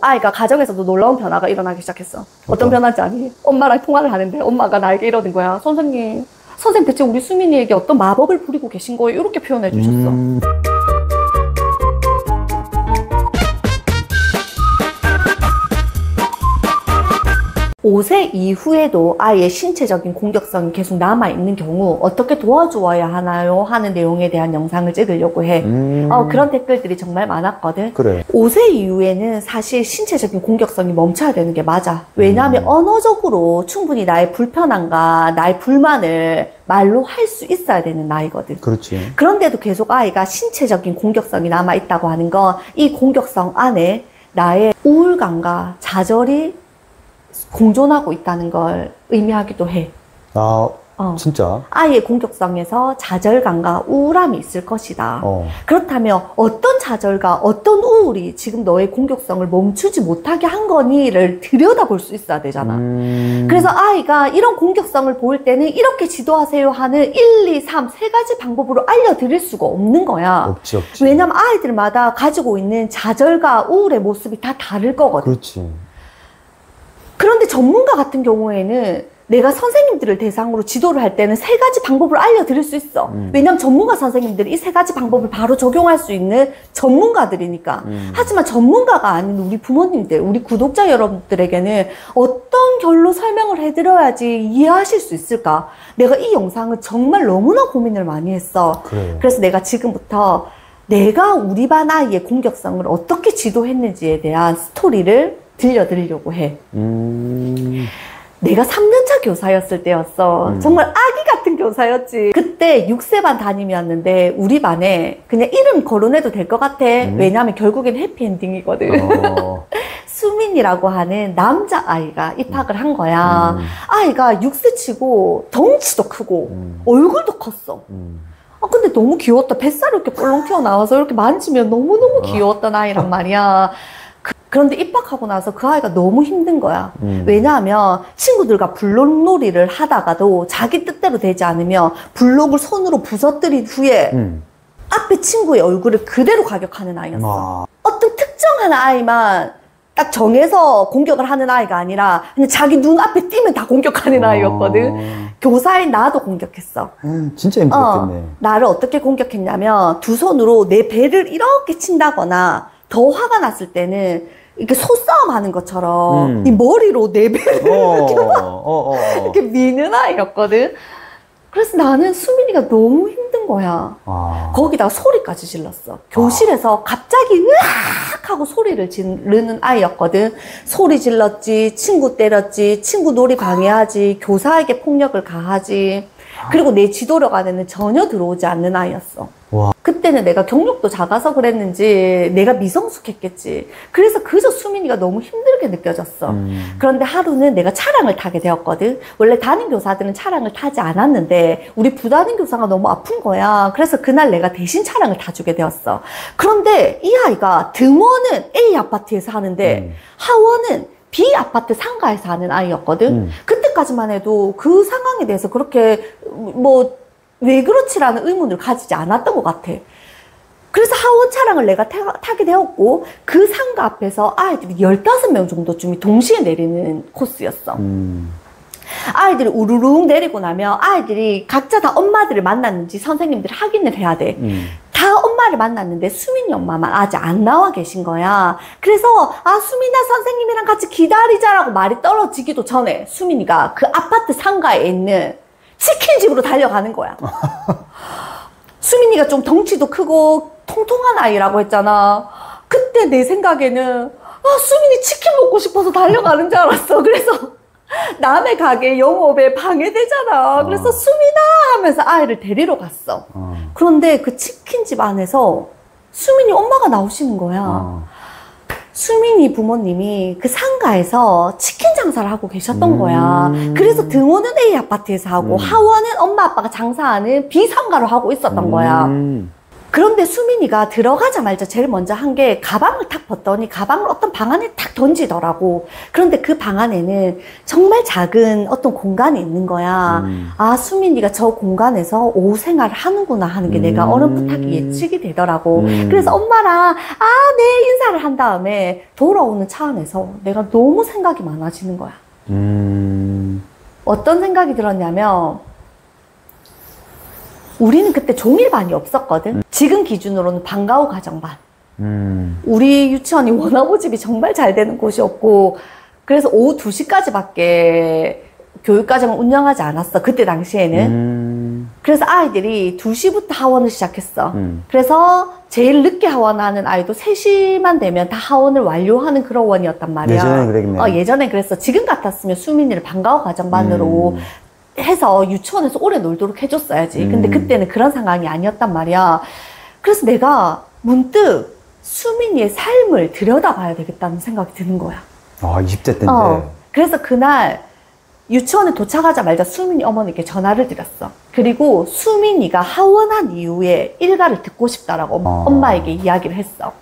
아이가 가정에서도 놀라운 변화가 일어나기 시작했어. 어떤 변화인지 아니? 엄마랑 통화를 하는데 엄마가 나에게 이러는 거야. 선생님 대체 우리 수민이에게 어떤 마법을 부리고 계신 거예요? 이렇게 표현해 주셨어. 5세 이후에도 아이의 신체적인 공격성이 계속 남아있는 경우 어떻게 도와주어야 하나요? 하는 내용에 대한 영상을 찍으려고 해. 그런 댓글들이 정말 많았거든. 그래. 5세 이후에는 사실 신체적인 공격성이 멈춰야 되는 게 맞아. 왜냐하면 언어적으로 충분히 나의 불편함과 나의 불만을 말로 할 수 있어야 되는 나이거든. 그렇지. 그런데도 계속 아이가 신체적인 공격성이 남아있다고 하는 건 이 공격성 안에 나의 우울감과 좌절이 공존하고 있다는 걸 의미하기도 해. 진짜? 아이의 공격성에서 좌절감과 우울함이 있을 것이다. 그렇다면 어떤 좌절과 어떤 우울이 지금 너의 공격성을 멈추지 못하게 한 거니를 들여다볼 수 있어야 되잖아. 그래서 아이가 이런 공격성을 보일 때는 이렇게 지도하세요 하는 1, 2, 3, 세 가지 방법으로 알려드릴 수가 없는 거야. 없지. 왜냐면 아이들마다 가지고 있는 좌절과 우울의 모습이 다 다를 거거든. 그렇지. 그런데 전문가 같은 경우에는 내가 선생님들을 대상으로 지도를 할 때는 세 가지 방법을 알려드릴 수 있어. 왜냐면 전문가 선생님들이 이 세 가지 방법을 바로 적용할 수 있는 전문가들이니까. 하지만 전문가가 아닌 우리 부모님들, 우리 구독자 여러분들에게는 어떤 결로 설명을 해드려야지 이해하실 수 있을까? 내가 이 영상을 정말 너무나 고민을 많이 했어. 그래. 그래서 내가 지금부터 내가 우리 반 아이의 공격성을 어떻게 지도했는지에 대한 스토리를 들려드리려고 해. 내가 3년차 교사였을 때였어. 정말 아기 같은 교사였지. 그때 6세반 담임이었는데 우리 반에 그냥 이름 거론해도 될 것 같아. 왜냐하면 결국엔 해피엔딩이거든. 수민이라고 하는 남자아이가 입학을 한 거야. 아이가 6세 치고 덩치도 크고 얼굴도 컸어. 근데 너무 귀여웠다. 뱃살이 이렇게 볼렁 튀어나와서 이렇게 만지면 너무너무 귀여웠던 아이란 말이야. 그런데 입학하고 나서 그 아이가 너무 힘든 거야. 왜냐하면 친구들과 블록놀이를 하다가도 자기 뜻대로 되지 않으면 블록을 손으로 부서뜨린 후에 앞에 친구의 얼굴을 그대로 가격하는 아이였어. 어떤 특정한 아이만 딱 정해서 공격을 하는 아이가 아니라 그냥 자기 눈앞에 띄면 다 공격하는 아이였거든. 교사인 나도 공격했어. 진짜 힘들었겠네. 나를 어떻게 공격했냐면 두 손으로 내 배를 이렇게 친다거나 더 화가 났을 때는 이렇게 소싸움 하는 것처럼 이 머리로 내 배를 이렇게 미는 아이였거든. 그래서 나는 수민이가 너무 힘든 거야. 거기다가 소리까지 질렀어. 교실에서 갑자기 으악 하고 소리를 지르는 아이였거든. 소리 질렀지, 친구 때렸지, 친구 놀이 방해하지, 교사에게 폭력을 가하지. 그리고 내 지도력 안에는 전혀 들어오지 않는 아이였어. 그때는 내가 경력도 작아서 그랬는지 내가 미성숙했겠지. 그래서 그저 수민이가 너무 힘들게 느껴졌어. 그런데 하루는 내가 차량을 타게 되었거든. 원래 담임 교사들은 차량을 타지 않았는데 우리 부담임 교사가 너무 아픈 거야. 그래서 그날 내가 대신 차량을 타주게 되었어. 그런데 이 아이가 등원은 A 아파트에서 하는데 하원은 B 아파트 상가에서 하는 아이였거든. 그때까지만 해도 그 상황에 대해서 그렇게 왜 그렇지라는 의문을 가지지 않았던 것 같아. 그래서 하원 차량을 내가 타게 되었고 그 상가 앞에서 아이들이 15명 정도쯤이 동시에 내리는 코스였어. 아이들이 우르릉 내리고 나면 아이들이 각자 다 엄마들을 만났는지 선생님들이 확인을 해야 돼. 다 엄마를 만났는데 수민이 엄마만 아직 안 나와 계신 거야. 그래서 수민아 선생님이랑 같이 기다리자라고 말이 떨어지기도 전에 수민이가 그 아파트 상가에 있는 치킨집으로 달려가는 거야. 수민이가 좀 덩치도 크고 통통한 아이라고 했잖아. 그때 내 생각에는 수민이 치킨 먹고 싶어서 달려가는 줄 알았어. 그래서 남의 가게 영업에 방해되잖아. 그래서 수민아 하면서 아이를 데리러 갔어. 그런데 그 치킨집 안에서 수민이 엄마가 나오시는 거야. 수민이 부모님이 그 상가에서 치킨 장사를 하고 계셨던 거야. 그래서 등원은 A 아파트에서 하고 하원은 엄마 아빠가 장사하는 B 상가로 하고 있었던 거야. 그런데 수민이가 들어가자마자 제일 먼저 한 게 가방을 탁 벗더니 가방을 어떤 방 안에 탁 던지더라고. 그런데 그 방 안에는 정말 작은 어떤 공간이 있는 거야. 아, 수민이가 저 공간에서 오후 생활을 하는구나 하는 게 내가 어렴풋하게 예측이 되더라고. 그래서 엄마랑 네 인사를 한 다음에 돌아오는 차 안에서 내가 너무 생각이 많아지는 거야. 어떤 생각이 들었냐면 우리는 그때 종일반이 없었거든. 지금 기준으로는 방과 후 가정반. 우리 유치원이 원어부집이 정말 잘 되는 곳이었고, 그래서 오후 2시까지밖에 교육과정을 운영하지 않았어. 그때 당시에는. 그래서 아이들이 2시부터 하원을 시작했어. 그래서 제일 늦게 하원하는 아이도 3시만 되면 다 하원을 완료하는 그런 원이었단 말이야. 예전엔 그랬겠네. 예전엔 그랬어. 지금 같았으면 수민이를 방과 후 가정반으로 해서 유치원에서 오래 놀도록 해줬어야지. 근데 그때는 그런 상황이 아니었단 말이야. 그래서 내가 문득 수민이의 삶을 들여다봐야 되겠다는 생각이 드는 거야. 20대 때인데. 그래서 그날 유치원에 도착하자마자 수민이 어머니께 전화를 드렸어. 그리고 수민이가 하원한 이후에 일가를 듣고 싶다라고 엄마에게 이야기를 했어.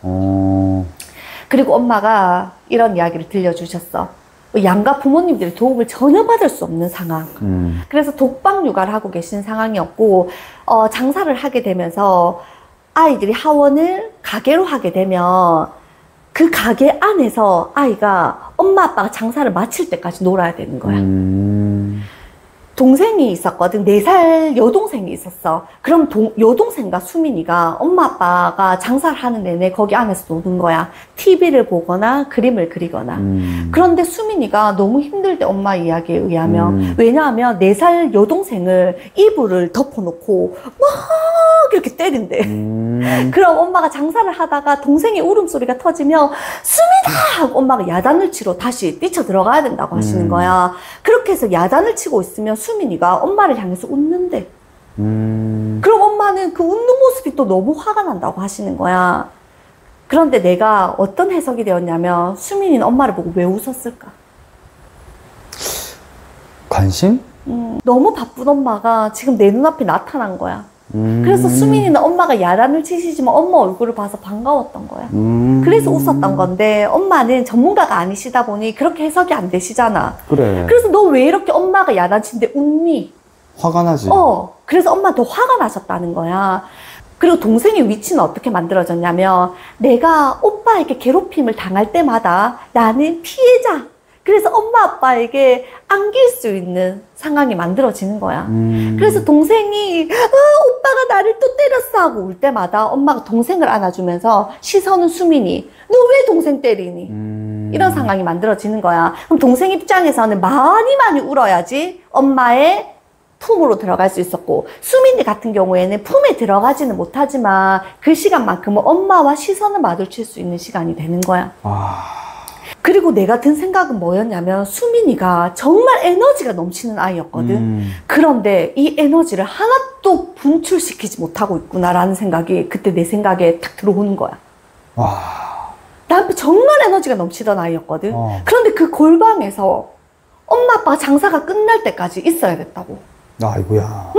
그리고 엄마가 이런 이야기를 들려주셨어. 양가 부모님들의 도움을 전혀 받을 수 없는 상황. 그래서 독방 육아를 하고 계신 상황이었고, 장사를 하게 되면서 아이들이 하원을 가게로 하게 되면 그 가게 안에서 아이가 엄마 아빠가 장사를 마칠 때까지 놀아야 되는 거야. 동생이 있었거든. 4살 여동생이 있었어. 그럼 여동생과 수민이가 엄마 아빠가 장사를 하는 내내 거기 안에서 노는 거야. TV를 보거나 그림을 그리거나. 그런데 수민이가 너무 힘들대, 엄마 이야기에 의하면. 왜냐하면 4살 여동생을 이불을 덮어놓고 막 이렇게 때린대. 그럼 엄마가 장사를 하다가 동생의 울음소리가 터지면 수민아! 하고 엄마가 야단을 치러 다시 뛰쳐 들어가야 된다고 하시는 거야. 그렇게 해서 야단을 치고 있으면 수민이가 엄마를 향해서 웃는데. 그럼 엄마는 그 웃는 모습이 또 너무 화가 난다고 하시는 거야. 그런데 내가 어떤 해석이 되었냐면 수민이는 엄마를 보고 왜 웃었을까? 관심? 너무 바쁜 엄마가 지금 내 눈앞에 나타난 거야. 그래서 수민이는 엄마가 야단을 치시지만 엄마 얼굴을 봐서 반가웠던 거야. 그래서 웃었던 건데 엄마는 전문가가 아니시다 보니 그렇게 해석이 안 되시잖아. 그래. 그래서 너 왜 이렇게 엄마가 야단치는데 웃니? 화가 나지. 그래서 엄마 더 화가 나셨다는 거야. 그리고 동생의 위치는 어떻게 만들어졌냐면 내가 오빠에게 괴롭힘을 당할 때마다 나는 피해자. 그래서 엄마 아빠에게 안길 수 있는 상황이 만들어지는 거야. 그래서 동생이 오빠가 나를 또 때렸어 하고 울 때마다 엄마가 동생을 안아주면서 시선은 수민이 너 왜 동생 때리니? 이런 상황이 만들어지는 거야. 그럼 동생 입장에서는 많이 울어야지 엄마의 품으로 들어갈 수 있었고, 수민이 같은 경우에는 품에 들어가지는 못하지만 그 시간만큼은 엄마와 시선을 마주칠 수 있는 시간이 되는 거야. 그리고 내가 든 생각은 뭐였냐면 수민이가 정말 에너지가 넘치는 아이였거든. 그런데 이 에너지를 하나도 분출시키지 못하고 있구나라는 생각이 그때 내 생각에 딱 들어오는 거야. 나한테 정말 에너지가 넘치던 아이였거든. 그런데 그 골방에서 엄마 아빠가 장사가 끝날 때까지 있어야 됐다고. 아이고야.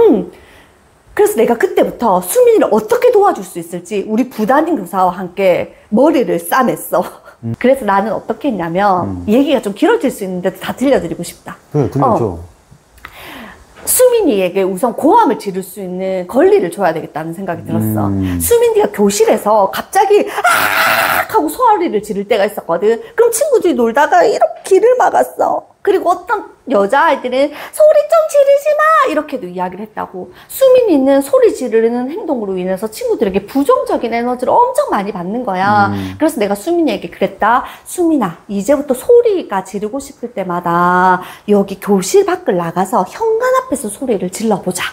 그래서 내가 그때부터 수민이를 어떻게 도와줄 수 있을지 우리 부담임 교사와 함께 머리를 싸맸어. 그래서 나는 어떻게 했냐면 얘기가 좀 길어질 수 있는데 다 들려드리고 싶다. 그래, 들려줘. 수민이에게 우선 고함을 지를 수 있는 권리를 줘야 되겠다는 생각이 들었어. 수민이가 교실에서 갑자기 아 하고 소리를 지를 때가 있었거든. 그럼 친구들이 놀다가 이렇게 길을 막았어. 그리고 어떤 여자아이들은 소리 좀 지르지 마! 이렇게도 이야기를 했다고. 수민이는 소리 지르는 행동으로 인해서 친구들에게 부정적인 에너지를 엄청 많이 받는 거야. 그래서 내가 수민이에게 그랬다. 수민아, 이제부터 소리가 지르고 싶을 때마다 여기 교실 밖을 나가서 현관 앞에서 소리를 질러보자.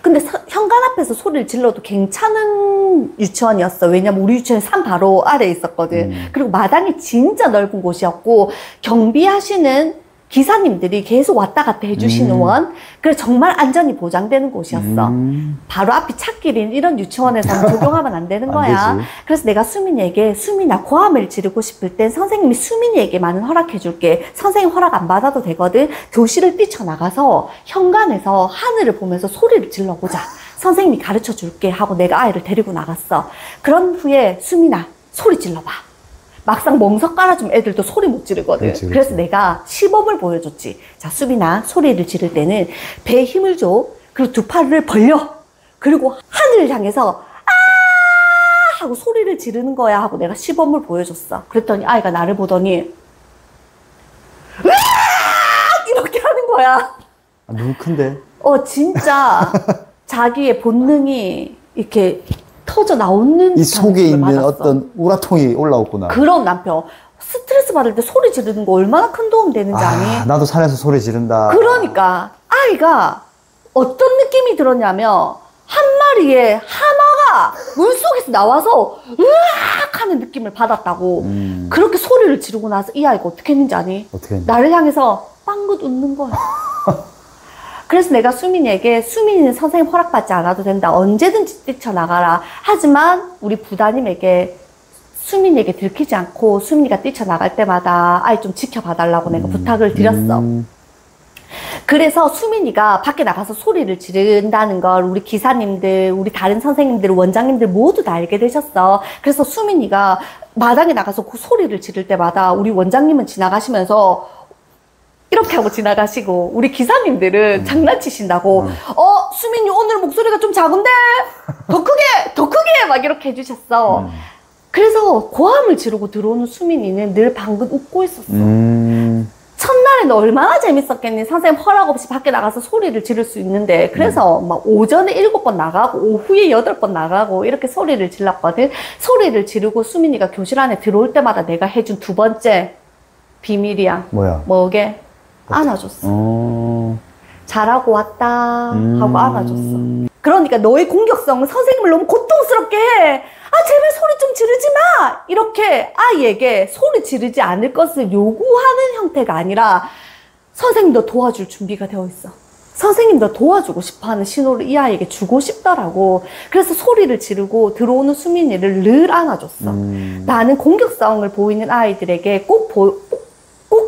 근데 현관 앞에서 소리를 질러도 괜찮은 유치원이었어. 왜냐면 우리 유치원이 산 바로 아래에 있었거든. 그리고 마당이 진짜 넓은 곳이었고 경비하시는 기사님들이 계속 왔다 갔다 해주시는 원. 그래서 정말 안전이 보장되는 곳이었어. 바로 앞이 찻길인 이런 유치원에서는 적용하면 안 되는 거야. 그래서 내가 수민이에게 수민아 고함을 지르고 싶을 땐 선생님이 수민이에게만은 허락해 줄게. 선생님 허락 안 받아도 되거든. 교실을 뛰쳐나가서 현관에서 하늘을 보면서 소리를 질러보자. 선생님이 가르쳐 줄게 하고 내가 아이를 데리고 나갔어. 그런 후에 수민아 소리 질러봐. 막상 멍석 깔아주면 애들도 소리 못 지르거든. 그렇지. 그래서 내가 시범을 보여줬지. 자, 수민아 소리를 지를 때는 배에 힘을 줘. 그리고 두 팔을 벌려. 그리고 하늘을 향해서 아 하고 소리를 지르는 거야 하고 내가 시범을 보여줬어. 그랬더니 아이가 나를 보더니 으악 이렇게 하는 거야. 아, 너무 큰데? 진짜 자기의 본능이 이렇게 터져 나오는 이 속에 있는 받았어. 어떤 우라통이 올라왔구나. 그런 남편. 스트레스 받을 때 소리 지르는 거 얼마나 큰 도움 되는지 아니? 나도 산에서 소리 지른다. 그러니까 아이가 어떤 느낌이 들었냐면 한 마리의 하마가 물속에서 나와서 으악 하는 느낌을 받았다고. 그렇게 소리를 지르고 나서 이 아이가 어떻게 했는지 아니? 어떻게 했는지. 나를 향해서 빵긋 웃는 거야. 그래서 내가 수민이에게 수민이는 선생님 허락받지 않아도 된다. 언제든지 뛰쳐나가라. 하지만 우리 부다님에게 수민이에게 들키지 않고 수민이가 뛰쳐나갈 때마다 아이 좀 지켜봐달라고 내가 부탁을 드렸어. 그래서 수민이가 밖에 나가서 소리를 지른다는 걸 우리 기사님들, 우리 다른 선생님들, 원장님들 모두 다 알게 되셨어. 그래서 수민이가 마당에 나가서 그 소리를 지를 때마다 우리 원장님은 지나가시면서 이렇게 하고 지나가시고 우리 기사님들은 장난치신다고 수민이 오늘 목소리가 좀 작은데 더 크게 막 이렇게 해주셨어. 그래서 고함을 지르고 들어오는 수민이는 늘 방긋 웃고 있었어. 첫날에는 얼마나 재밌었겠니? 선생님 허락 없이 밖에 나가서 소리를 지를 수 있는데 그래서 막 오전에 7번 나가고 오후에 8번 나가고 이렇게 소리를 질렀거든. 소리를 지르고 수민이가 교실 안에 들어올 때마다 내가 해준 두 번째 비밀이야. 뭐야? 뭐게? 안아줬어. 잘하고 왔다 하고 안아줬어. 그러니까 너의 공격성은 선생님을 너무 고통스럽게 해. 제발 소리 좀 지르지 마. 이렇게 아이에게 소리 지르지 않을 것을 요구하는 형태가 아니라 선생님 너 도와줄 준비가 되어 있어. 선생님 너 도와주고 싶어하는 신호를 이 아이에게 주고 싶더라고. 그래서 소리를 지르고 들어오는 수민이를 늘 안아줬어. 나는 공격성을 보이는 아이들에게 꼭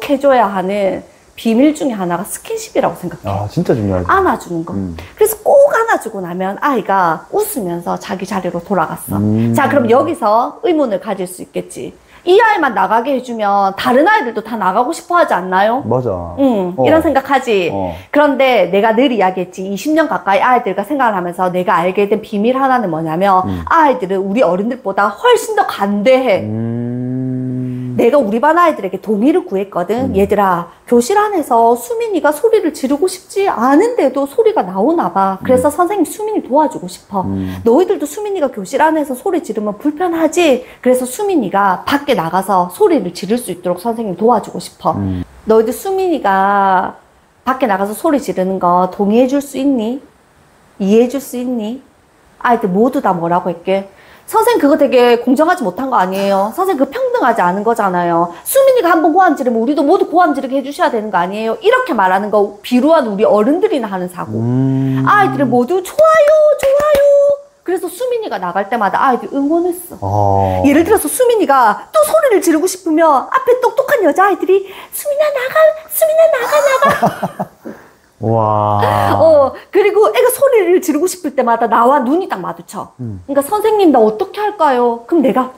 해줘야 하는 비밀 중에 하나가 스킨십이라고 생각해. 진짜 중요하지. 안아주는 거. 그래서 꼭 안아주고 나면 아이가 웃으면서 자기 자리로 돌아갔어. 자, 그럼 여기서 의문을 가질 수 있겠지. 이 아이만 나가게 해주면 다른 아이들도 다 나가고 싶어 하지 않나요? 맞아. 이런 생각하지. 그런데 내가 늘 이야기했지. 20년 가까이 아이들과 생각을 하면서 내가 알게 된 비밀 하나는 뭐냐면 아이들은 우리 어른들보다 훨씬 더 간대해. 내가 우리 반 아이들에게 동의를 구했거든. 얘들아, 교실 안에서 수민이가 소리를 지르고 싶지 않은데도 소리가 나오나 봐. 그래서 선생님 수민이 도와주고 싶어. 너희들도 수민이가 교실 안에서 소리 지르면 불편하지? 그래서 수민이가 밖에 나가서 소리를 지를 수 있도록 선생님 도와주고 싶어. 너희들 수민이가 밖에 나가서 소리 지르는 거 동의해 줄 수 있니? 이해해 줄 수 있니? 아이들 모두 다 뭐라고 했게? 선생님 그거 되게 공정하지 못한 거 아니에요? 선생님 그거 평등하지 않은 거잖아요. 수민이가 한번 고함 지르면 우리도 모두 고함 지르게 해주셔야 되는 거 아니에요? 이렇게 말하는 거 비루한 우리 어른들이나 하는 사고. 아이들이 모두 좋아요. 그래서 수민이가 나갈 때마다 아이들 응원했어. 예를 들어서 수민이가 또 소리를 지르고 싶으면 앞에 똑똑한 여자아이들이 수민아 나가. 와. 그리고 애가 소리를 지르고 싶을 때마다 나와 눈이 딱 마주쳐. 그러니까 선생님 나 어떻게 할까요? 그럼 내가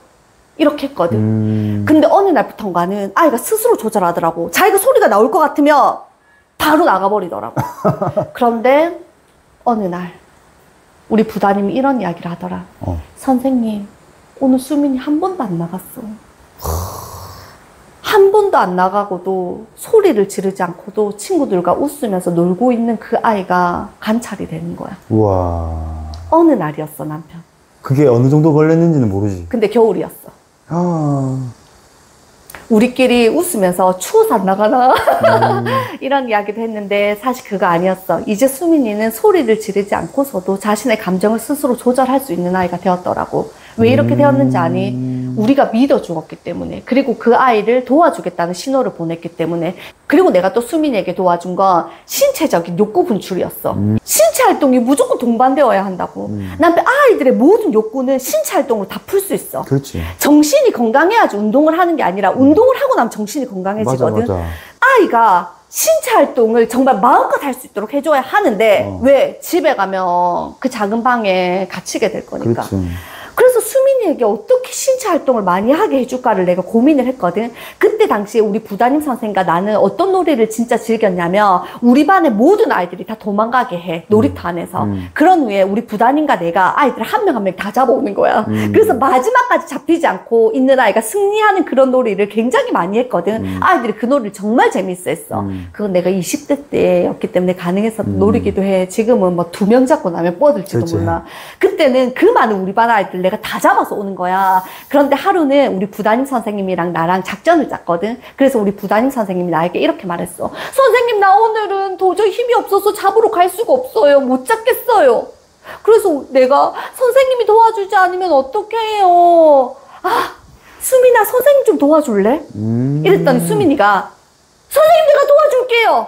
이렇게 했거든. 근데 어느 날부턴가는 아이가 스스로 조절하더라고. 자기가 소리가 나올 것 같으면 바로 나가버리더라고. 그런데 어느 날 우리 부다님이 이런 이야기를 하더라. 선생님 오늘 수민이 한 번도 안 나갔어. 한 번도 안 나가고도 소리를 지르지 않고도 친구들과 웃으면서 놀고 있는 그 아이가 관찰이 되는 거야. 우와. 어느 날이었어, 남편. 그게 어느 정도 걸렸는지는 모르지. 근데 겨울이었어. 우리끼리 웃으면서 추워서 안 나가나? 이런 이야기도 했는데 사실 그거 아니었어. 이제 수민이는 소리를 지르지 않고서도 자신의 감정을 스스로 조절할 수 있는 아이가 되었더라고. 왜 이렇게 되었는지 아니? 우리가 믿어주었기 때문에, 그리고 그 아이를 도와주겠다는 신호를 보냈기 때문에, 그리고 내가 또 수민이에게 도와준 건 신체적인 욕구 분출이었어. 신체 활동이 무조건 동반되어야 한다고. 남편 아이들의 모든 욕구는 신체 활동으로 다 풀 수 있어. 그렇지. 정신이 건강해야지 운동을 하는 게 아니라 운동을 하고 나면 정신이 건강해지거든. 맞아. 아이가 신체 활동을 정말 마음껏 할 수 있도록 해줘야 하는데 왜? 집에 가면 그 작은 방에 갇히게 될 거니까. 그렇죠. 그래서 수민이에게 어떻게 신체 활동을 많이 하게 해줄까를 내가 고민을 했거든. 그때 당시에 우리 부담임 선생님과 나는 어떤 놀이를 진짜 즐겼냐면 우리 반의 모든 아이들이 다 도망가게 해. 놀이터 안에서. 그런 후에 우리 부담임과 내가 아이들 한 명 한 명 다 잡아오는 거야. 그래서 마지막까지 잡히지 않고 있는 아이가 승리하는 그런 놀이를 굉장히 많이 했거든. 아이들이 그 놀이를 정말 재밌어 했어. 그건 내가 20대 때였기 때문에 가능했었던 놀이기도 해. 지금은 뭐 2명 잡고 나면 뻗을지도 그렇지. 몰라. 그때는 그 많은 우리 반 아이들 내가 다 잡아서 오는 거야. 그런데 하루는 우리 부담임 선생님이랑 나랑 작전을 짰거든. 그래서 우리 부담임 선생님이 나에게 이렇게 말했어. 선생님, 나 오늘은 도저히 힘이 없어서 잡으러 갈 수가 없어요. 못 잡겠어요. 그래서 내가 선생님이 도와주지 않으면 어떻게 해요? 아, 수민아, 선생님 좀 도와줄래? 이랬더니 수민이가 선생님, 내가 도와줄게요.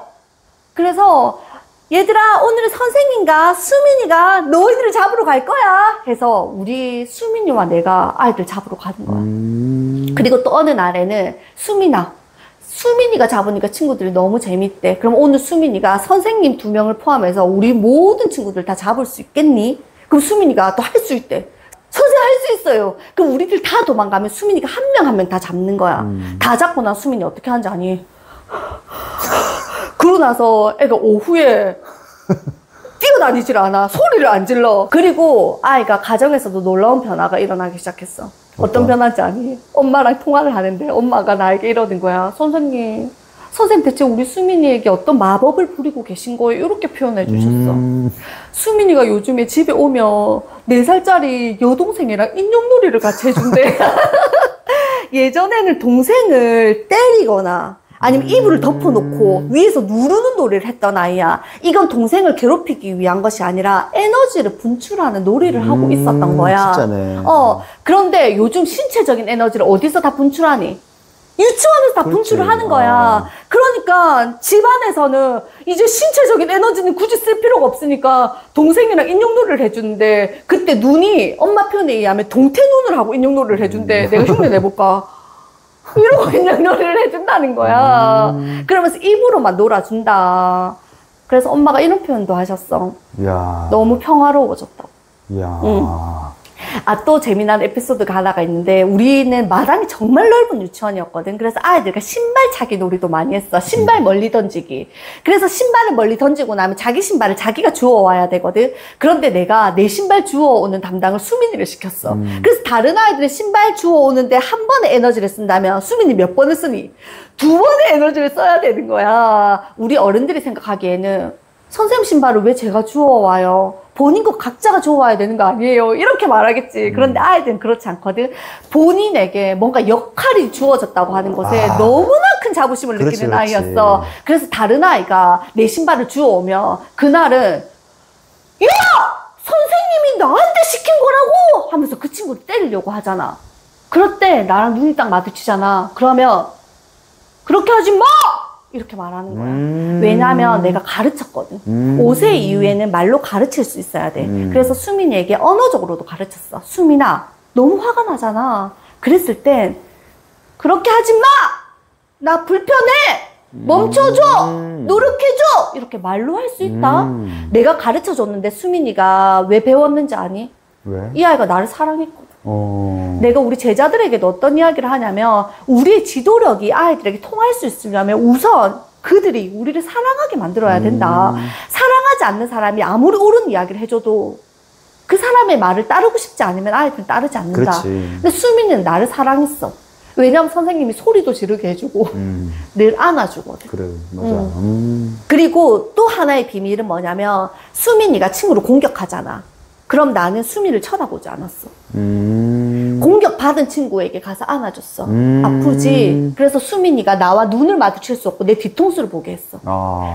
그래서 얘들아, 오늘은 선생님과 수민이가 너희들을 잡으러 갈 거야 해서 우리 수민이와 내가 아이들 잡으러 가는 거야. 그리고 또 어느 날에는 수민이가 잡으니까 친구들이 너무 재밌대. 그럼 오늘 수민이가 선생님 2명을 포함해서 우리 모든 친구들 다 잡을 수 있겠니? 그럼 수민이가 또 할 수 있대. 선생님, 할 수 있어요. 그럼 우리들 다 도망가면 수민이가 한 명 한 명 다 잡는 거야. 다 잡고 난 수민이 어떻게 하는지 아니? 그러고 나서 애가 오후에 뛰어다니질 않아. 소리를 안 질러. 그리고 아이가 가정에서도 놀라운 변화가 일어나기 시작했어. 어떤 변화인지 아니? 엄마랑 통화를 하는데 엄마가 나에게 이러는 거야. 선생님 대체 우리 수민이에게 어떤 마법을 부리고 계신 거예요? 이렇게 표현해 주셨어. 수민이가 요즘에 집에 오면 4살짜리 여동생이랑 인형놀이를 같이 해준대. 예전에는 동생을 때리거나 아니면 이불을 덮어놓고 위에서 누르는 놀이를 했던 아이야. 이건 동생을 괴롭히기 위한 것이 아니라 에너지를 분출하는 놀이를 하고 있었던 거야. 진짜네. 그런데 요즘 신체적인 에너지를 어디서 다 분출하니? 유치원에서 다 그렇지. 분출을 하는 거야. 그러니까 집안에서는 이제 신체적인 에너지는 굳이 쓸 필요가 없으니까 동생이랑 인형놀이를 해주는데 그때 눈이 엄마 표현에 의하면 동태눈을 하고 인형놀이를 해준대. 내가 흉내 내볼까? 이러고 인형놀이를 해준다는 거야. 그러면서 입으로만 놀아준다. 그래서 엄마가 이런 표현도 하셨어. 이야. 너무 평화로워졌다고. 이야. 아, 또 재미난 에피소드가 하나가 있는데 우리는 마당이 정말 넓은 유치원이었거든. 그래서 아이들과 신발 차기 놀이도 많이 했어. 신발 멀리 던지기. 그래서 신발을 멀리 던지고 나면 자기 신발을 자기가 주워와야 되거든. 그런데 내가 내 신발 주워오는 담당을 수민이를 시켰어. 그래서 다른 아이들은 신발 주워오는데 한 번에 에너지를 쓴다면 수민이 몇 번을 쓰니? 2번의 에너지를 써야 되는 거야. 우리 어른들이 생각하기에는 선생님 신발을 왜 제가 주워와요? 본인 거 각자가 주워와야 되는 거 아니에요? 이렇게 말하겠지. 그런데 아이들은 그렇지 않거든. 본인에게 뭔가 역할이 주어졌다고 하는 것에 너무나 큰 자부심을 그렇지, 느끼는 그렇지. 아이였어. 그래서 다른 아이가 내 신발을 주워오면 그날은 야! 선생님이 나한테 시킨 거라고! 하면서 그 친구를 때리려고 하잖아. 그럴 때 나랑 눈이 딱 마주치잖아. 그러면 그렇게 하지 마! 이렇게 말하는 거야. 왜냐하면 내가 가르쳤거든. 5세 이후에는 말로 가르칠 수 있어야 돼. 그래서 수민이에게 언어적으로도 가르쳤어. 수민아, 너무 화가 나잖아. 그랬을 땐 그렇게 하지 마! 나 불편해! 멈춰줘! 노력해줘! 이렇게 말로 할 수 있다. 내가 가르쳐줬는데 수민이가 왜 배웠는지 아니? 왜? 이 아이가 나를 사랑했거든. 내가 우리 제자들에게도 어떤 이야기를 하냐면 우리의 지도력이 아이들에게 통할 수 있으려면 우선 그들이 우리를 사랑하게 만들어야 된다. 사랑하지 않는 사람이 아무리 옳은 이야기를 해줘도 그 사람의 말을 따르고 싶지 않으면 아이들은 따르지 않는다. 그렇지. 근데 수민이는 나를 사랑했어. 왜냐면 선생님이 소리도 지르게 해주고 늘 안아주거든. 그래, 맞아. 그리고 또 하나의 비밀은 뭐냐면 수민이가 친구를 공격하잖아. 그럼 나는 수민이를 쳐다보지 않았어. 공격받은 친구에게 가서 안아줬어. 아프지? 그래서 수민이가 나와 눈을 마주칠 수 없고 내 뒤통수를 보게 했어.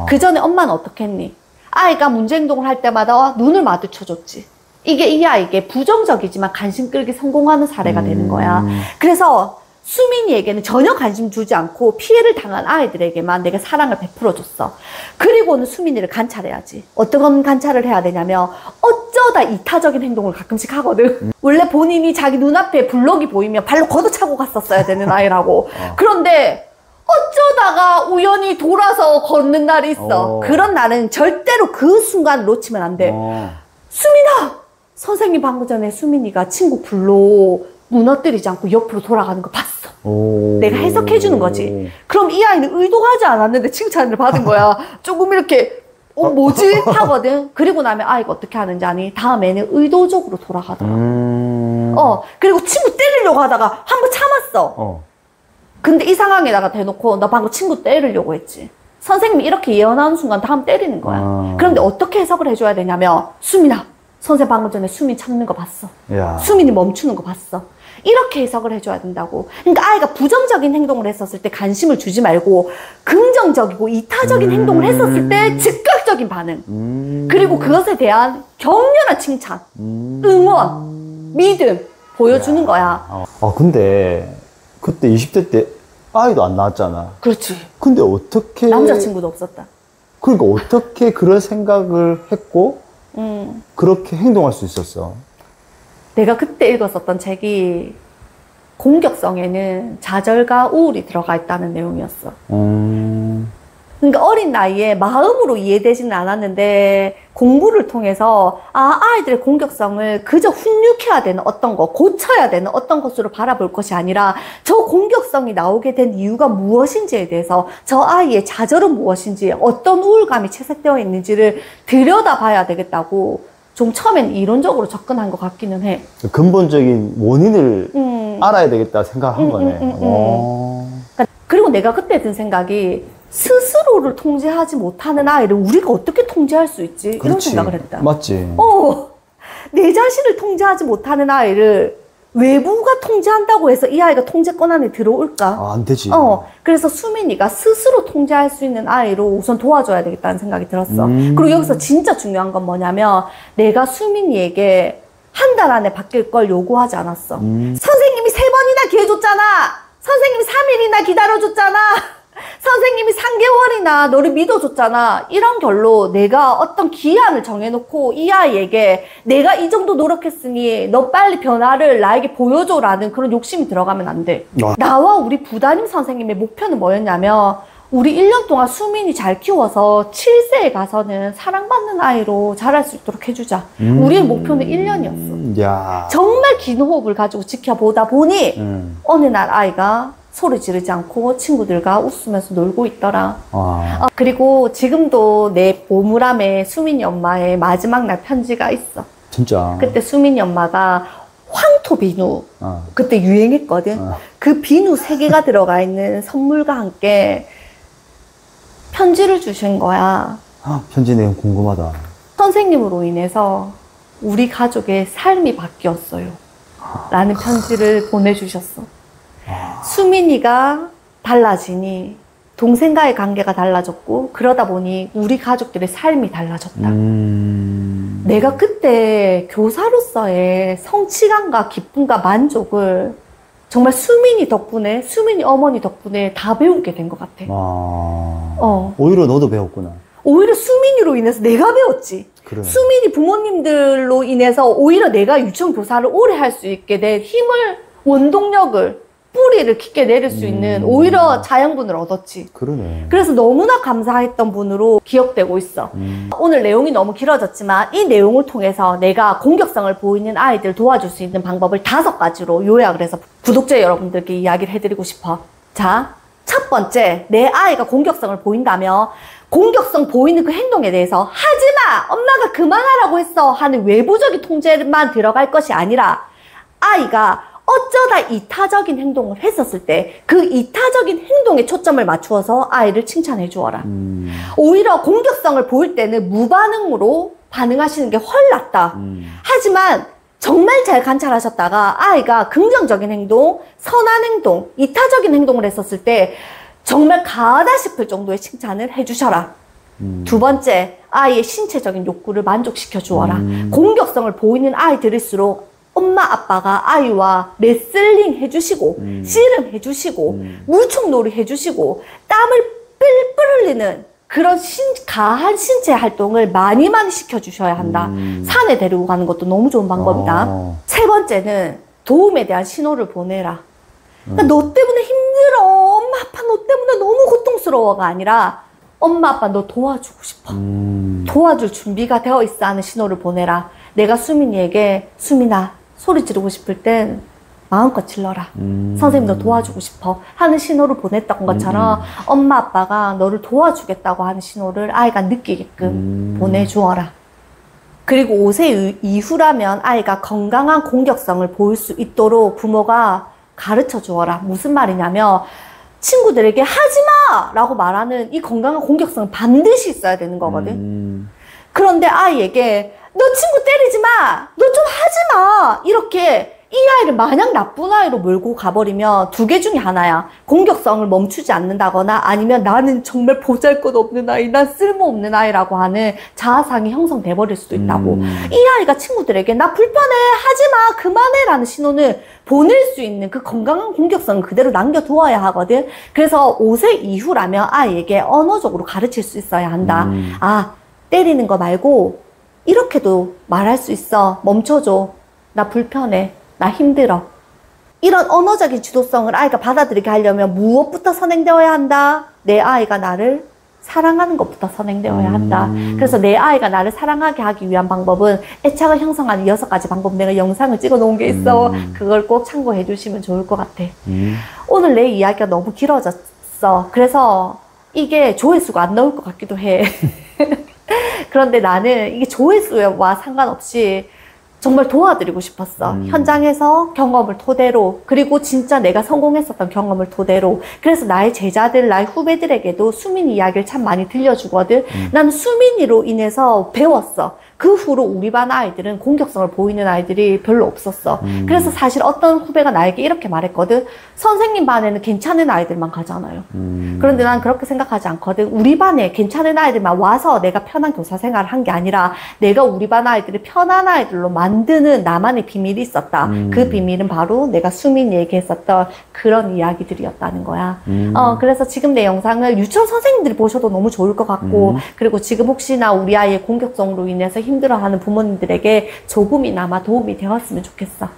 그 전에 엄마는 어떻게 했니? 아이가 문제 행동을 할 때마다 눈을 마주쳐줬지. 이게 이 아이에게 부정적이지만 관심 끌기 성공하는 사례가 되는 거야. 그래서 수민이에게는 전혀 관심 주지 않고 피해를 당한 아이들에게만 내가 사랑을 베풀어줬어. 그리고는 수민이를 관찰해야지. 어떤 관찰을 해야 되냐면 어쩌다 이타적인 행동을 가끔씩 하거든. 원래 본인이 자기 눈앞에 블럭이 보이면 발로 걷어차고 갔었어야 되는 아이라고. 그런데 어쩌다가 우연히 돌아서 걷는 날이 있어. 그런 날은 절대로 그 순간 놓치면 안 돼. 수민아! 선생님 방금 전에 수민이가 친구 불로 무너뜨리지 않고 옆으로 돌아가는 거 봤어. 내가 해석해 주는 거지. 그럼 이 아이는 의도하지 않았는데 칭찬을 받은 거야. 조금 이렇게 뭐지? 하거든. 그리고 나면 아이가 어떻게 하는지 아니? 다음에는 의도적으로 돌아가더라. 그리고 친구 때리려고 하다가 한 번 참았어. 근데 이 상황에다가 대놓고 나 방금 친구 때리려고 했지. 선생님이 이렇게 예언하는 순간 다음 때리는 거야. 그런데 어떻게 해석을 해줘야 되냐면 수민아, 선생님 방금 전에 수민 참는 거 봤어. 야. 수민이 멈추는 거 봤어. 이렇게 해석을 해줘야 된다고. 그러니까 아이가 부정적인 행동을 했었을 때 관심을 주지 말고 긍정적이고 이타적인 행동을 했었을 때 즉각적인 반응. 그리고 그것에 대한 격렬한 칭찬, 응원, 믿음 보여주는 거야. 근데 그때 20대 때 아이도 안 낳았잖아. 그렇지. 근데 어떻게 남자친구도 없었다. 그러니까 어떻게 그런 생각을 했고 그렇게 행동할 수 있었어? 내가 그때 읽었었던 책이 공격성에는 좌절과 우울이 들어가 있다는 내용이었어. 그러니까 어린 나이에 마음으로 이해되지는 않았는데 공부를 통해서 아이들의 공격성을 그저 훈육해야 되는 어떤 것, 고쳐야 되는 어떤 것으로 바라볼 것이 아니라 저 공격성이 나오게 된 이유가 무엇인지에 대해서 저 아이의 좌절은 무엇인지 어떤 우울감이 채색되어 있는지를 들여다봐야 되겠다고 좀 처음엔 이론적으로 접근한 것 같기는 해. 근본적인 원인을 알아야 되겠다 생각한 거네. 그리고 내가 그때 든 생각이 스스로를 통제하지 못하는 아이를 우리가 어떻게 통제할 수 있지? 그렇지. 이런 생각을 했다. 맞지. 내 자신을 통제하지 못하는 아이를 외부가 통제한다고 해서 이 아이가 통제권 안에 들어올까? 안 되지. 그래서 수민이가 스스로 통제할 수 있는 아이로 우선 도와줘야 되겠다는 생각이 들었어. 그리고 여기서 진짜 중요한 건 뭐냐면 내가 수민이에게 한 달 안에 바뀔 걸 요구하지 않았어. 선생님이 3번이나 기회 줬잖아. 선생님이 3일이나 기다려줬잖아. 선생님이 3개월이나 너를 믿어줬잖아. 이런 결로 내가 어떤 기한을 정해놓고 이 아이에게 내가 이 정도 노력했으니 너 빨리 변화를 나에게 보여줘라는 그런 욕심이 들어가면 안 돼. 나와 우리 부담임 선생님의 목표는 뭐였냐면 우리 1년 동안 수민이 잘 키워서 7세에 가서는 사랑받는 아이로 자랄 수 있도록 해주자. 우리의 목표는 1년이었어. 야. 정말 긴 호흡을 가지고 지켜보다 보니 어느 날 아이가 소리 지르지 않고 친구들과 웃으면서 놀고 있더라. 그리고 지금도 내 보물함에 수민이 엄마의 마지막 날 편지가 있어. 진짜. 그때 수민이 엄마가 황토 비누 그때 유행했거든. 그 비누 3개가 들어가 있는 선물과 함께 편지를 주신 거야. 편지 내용 궁금하다. 선생님으로 인해서 우리 가족의 삶이 바뀌었어요. 라는 편지를 보내주셨어. 수민이가 달라지니 동생과의 관계가 달라졌고 그러다 보니 우리 가족들의 삶이 달라졌다. 내가 그때 교사로서의 성취감과 기쁨과 만족을 정말 수민이 덕분에, 수민이 어머니 덕분에 다 배우게 된 것 같아. 오히려 너도 배웠구나. 오히려 수민이로 인해서 내가 배웠지. 그래. 수민이 부모님들로 인해서 오히려 내가 유치원 교사를 오래 할 수 있게 된 힘을, 원동력을, 뿌리를 깊게 내릴 수 있는 오히려 자양분을 얻었지. 그러네. 그래서 너무나 감사했던 분으로 기억되고 있어. 오늘 내용이 너무 길어졌지만 이 내용을 통해서 내가 공격성을 보이는 아이들 도와줄 수 있는 방법을 5가지로 요약을 해서 구독자 여러분들께 이야기를 해드리고 싶어. 자, 첫 번째, 내 아이가 공격성을 보인다면 공격성 보이는 그 행동에 대해서 하지마! 엄마가 그만하라고 했어! 하는 외부적인 통제만 들어갈 것이 아니라 아이가 어쩌다 이타적인 행동을 했었을 때 그 이타적인 행동에 초점을 맞추어서 아이를 칭찬해 주어라. 오히려 공격성을 보일 때는 무반응으로 반응하시는 게 훨 낫다. 하지만 정말 잘 관찰하셨다가 아이가 긍정적인 행동, 선한 행동, 이타적인 행동을 했었을 때 정말 가하다 싶을 정도의 칭찬을 해주셔라. 2번째, 아이의 신체적인 욕구를 만족시켜 주어라. 공격성을 보이는 아이들일수록 엄마 아빠가 아이와 레슬링 해주시고 씨름 해주시고 물총놀이 해주시고 땀을 뿔뿔 흘리는 그런 가한 신체 활동을 많이 시켜주셔야 한다. 산에 데리고 가는 것도 너무 좋은 방법이다. 3번째는 도움에 대한 신호를 보내라. 그러니까 너 때문에 힘들어. 엄마 아빠 너 때문에 부담스러워가 아니라 엄마 아빠 너 도와주고 싶어. 도와줄 준비가 되어 있어 하는 신호를 보내라. 내가 수민이에게 수민아 소리 지르고 싶을 땐 마음껏 질러라. 선생님 너 도와주고 싶어 하는 신호를 보냈던 것처럼 엄마 아빠가 너를 도와주겠다고 하는 신호를 아이가 느끼게끔 보내주어라. 그리고 5세 이후라면 아이가 건강한 공격성을 보일 수 있도록 부모가 가르쳐 주어라. 무슨 말이냐면 친구들에게 하지마! 라고 말하는 이 건강한 공격성은 반드시 있어야 되는 거거든. 그런데 아이에게 너 친구 때리지 마! 너 좀 하지 마! 이렇게 이 아이를 마냥 나쁜 아이로 몰고 가버리면 두 개 중에 하나야. 공격성을 멈추지 않는다거나 아니면 나는 정말 보잘것없는 아이, 난 쓸모없는 아이라고 하는 자아상이 형성돼 버릴 수도 있다고. 이 아이가 친구들에게 나 불편해, 하지마, 그만해 라는 신호는 보낼 수 있는 그 건강한 공격성을 그대로 남겨두어야 하거든. 그래서 5세 이후라면 아이에게 언어적으로 가르칠 수 있어야 한다. 아, 때리는 거 말고 이렇게도 말할 수 있어. 멈춰줘. 나 불편해. 나 힘들어. 이런 언어적인 지도성을 아이가 받아들이게 하려면 무엇부터 선행되어야 한다? 내 아이가 나를 사랑하는 것부터 선행되어야 한다. 그래서 내 아이가 나를 사랑하게 하기 위한 방법은 애착을 형성하는 6가지 방법, 내가 영상을 찍어 놓은 게 있어. 그걸 꼭 참고해 주시면 좋을 것 같아. 오늘 내 이야기가 너무 길어졌어. 그래서 이게 조회수가 안 나올 것 같기도 해. 그런데 나는 이게 조회수와 상관없이 정말 도와드리고 싶었어. 현장에서 경험을 토대로, 그리고 진짜 내가 성공했었던 경험을 토대로. 그래서 나의 제자들, 나의 후배들에게도 수민이 이야기를 참 많이 들려주거든. 난 수민이로 인해서 배웠어. 그 후로 우리 반 아이들은 공격성을 보이는 아이들이 별로 없었어. 그래서 사실 어떤 후배가 나에게 이렇게 말했거든. 선생님 반에는 괜찮은 아이들만 가잖아요. 그런데 난 그렇게 생각하지 않거든. 우리 반에 괜찮은 아이들만 와서 내가 편한 교사 생활을 한 게 아니라 내가 우리 반 아이들을 편한 아이들로 만드는 나만의 비밀이 있었다. 그 비밀은 바로 내가 수민이 얘기했었던 그런 이야기들이었다는 거야. 그래서 지금 내 영상을 유치원 선생님들이 보셔도 너무 좋을 것 같고, 그리고 지금 혹시나 우리 아이의 공격성으로 인해서 힘들어하는 부모님들에게 조금이나마 도움이 되었으면 좋겠어.